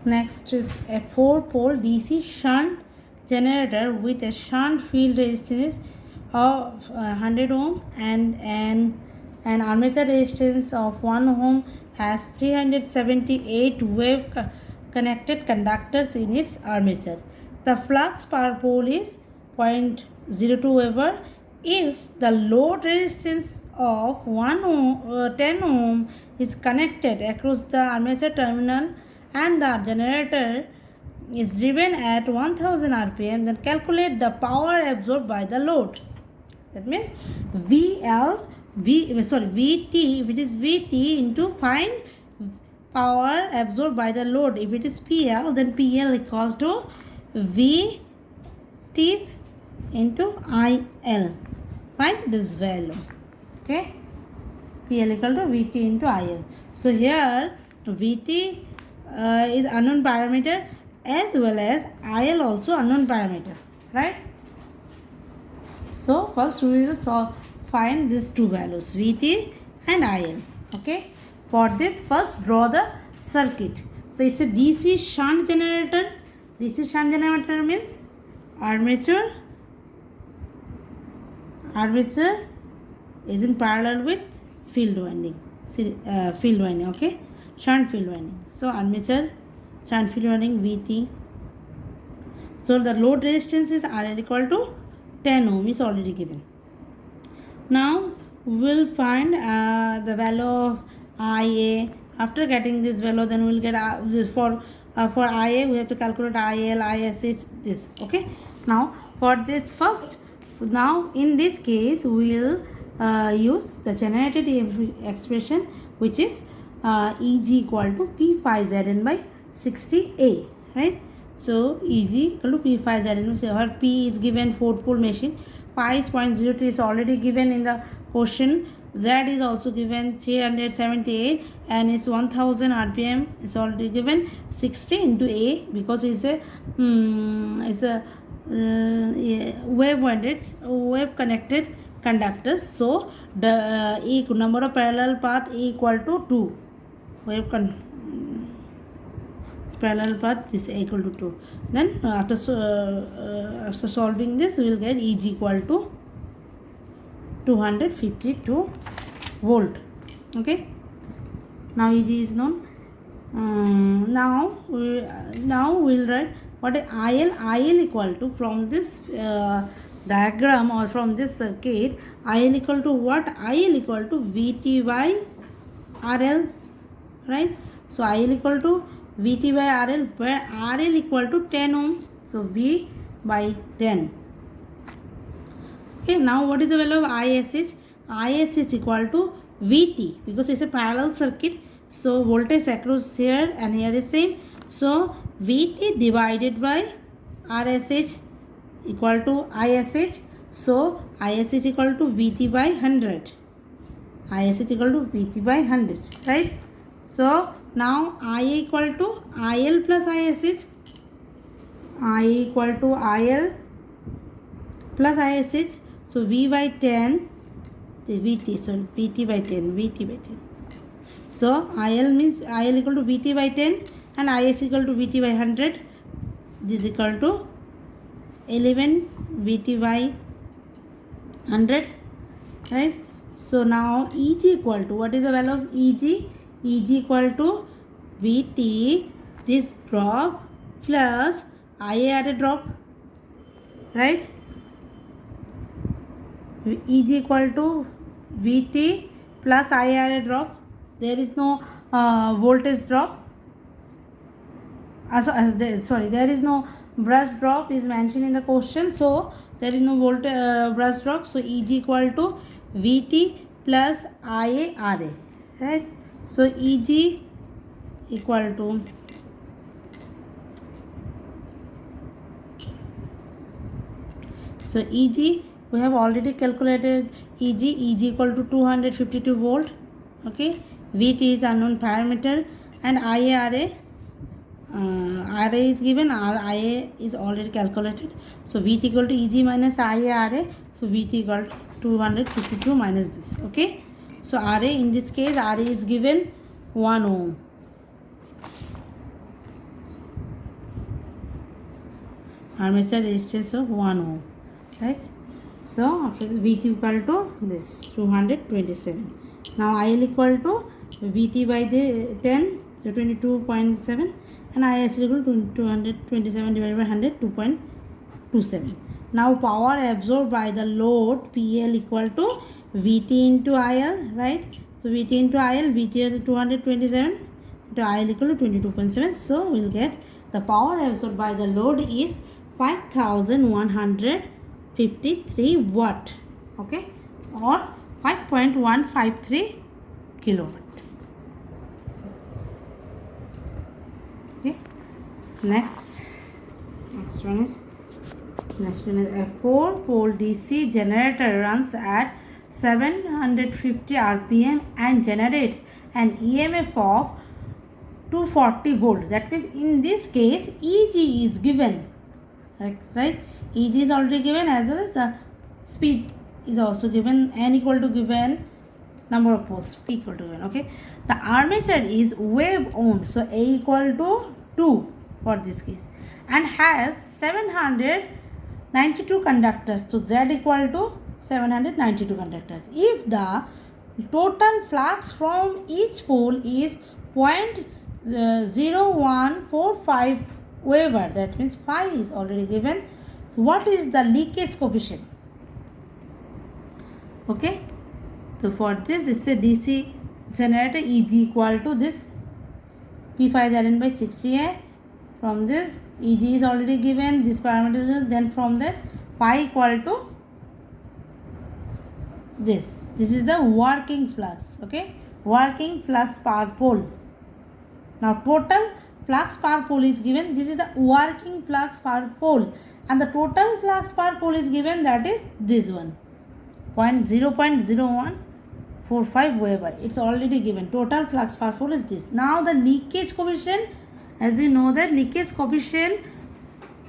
Next is a 4-pole DC shunt generator with a shunt field resistance of 100 ohm and an armature resistance of 1 ohm has 378 wave connected conductors in its armature. The flux per pole is 0.02 Weber. If the load resistance of 10 ohm is connected across the armature terminal and the generator is driven at 1000 rpm, then calculate the power absorbed by the load. That means VT, if it is VT into find power absorbed by the load. If it is PL, then PL equal to VT into IL. Find this value. Okay. PL equal to VT into IL. So here VT is unknown parameter as well as IL also unknown parameter. Right. So first we will find these two values VT and IL. Okay. For this, first draw the circuit. So it's a DC shunt generator. DC shunt generator means armature is in parallel with field winding. Field winding. Okay. Shunt field winding. So armature shunt field winding VT. So the load resistance is RL equal to 10 ohm is already given. Now we will find the value of IA. After getting this value, then we will get for IA we have to calculate IL, ISH, this. Okay. Now for this first, now in this case we will use the generated expression, which is EG equal to P phi Zn by 60A. Right. So EG equal to P phi Zn. So our P is given 4-pole machine. Pi is 0.03 is already given in the question. Z is also given 378 and it's 1000 rpm is already given. 60 into A because it's a wave connected conductors. So the number of parallel path equal to 2. Parallel path is equal to 2. Then after solving this, we will get EG equal to 252 volt. Okay. Now EG is known. Now we'll write what is IL. IL equal to, from this diagram or from this circuit, IL equal to what? IL equal to VT by RL. Right. So IL equal to VT by RL, where RL equal to 10 ohm. So V by 10. Okay, now what is the value of ISH? ISH equal to VT because it's a parallel circuit. So voltage across here and here is same. So VT divided by RSH equal to ISH. So ISH equal to VT by 100. ISH equal to VT by 100. Right. So now IA equal to IL plus ISH. IA equal to IL plus ISH. So V by 10, VT, so VT by 10, VT by 10. So IL means IL equal to VT by 10 and IS equal to VT by 100. This is equal to 11 VT by 100. Right. So now EG equal to, what is the value of EG? EG equal to VT, this drop plus IA drop. Right. EG equal to VT plus IR drop. There is no voltage drop. There is no brush drop is mentioned in the question. So there is no brush drop. So EG equal to VT plus IARA. Right. So EG equal to EG. We have already calculated EG. EG equal to 252 volt. Okay. VT is unknown parameter and IARA. RA is given. RIA is already calculated. So VT equal to EG minus IARA. So VT equal to 252 minus this. Okay. So RA, in this case, RA is given 1 ohm. armature resistance of 1 ohm, right? So after this Vt equal to this 227. Now IL equal to Vt by the 10, so 22.7, and IS is equal to 227 divided by 100, 2.27. Now power absorbed by the load PL equal to Vt into IL, right? So Vt into IL, Vt is 227 into IL equal to 22.7. So we'll get the power absorbed by the load is 5153 watt, okay, or 5.153 kilowatt. Okay, next one is a 4-pole DC generator runs at 750 rpm and generates an EMF of 240 volt. That means in this case Eg is given, right? Eg is already given, as well as the speed is also given. N equal to given, number of poles P equal to given. Okay, the armature is wave owned, so A equal to 2 for this case, and has 792 conductors, so Z equal to 792 conductors. If the total flux from each pole is 0.0145 Weber, that means phi is already given. So what is the leakage coefficient? Okay, so for this is a DC generator, Eg equal to this P phi is Ln by 60. From this Eg is already given, this parameter is, then from that phi equal to this is the working flux. Okay, working flux per pole. Now total flux per pole is given, this is the working flux per pole, and the total flux per pole is given, that is this one, 0.0145 Weber. It's already given. Total flux per pole is this. Now the leakage coefficient, as you know that leakage coefficient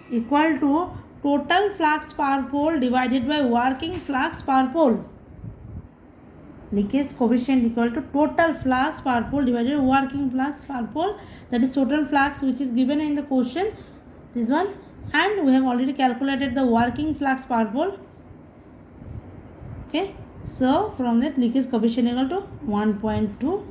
equal to total flux per pole divided by working flux per pole. Leakage coefficient equal to total flux per pole divided by working flux per pole, that is total flux which is given in the question, this one, and we have already calculated the working flux per pole. Okay, so from that leakage coefficient equal to 1.2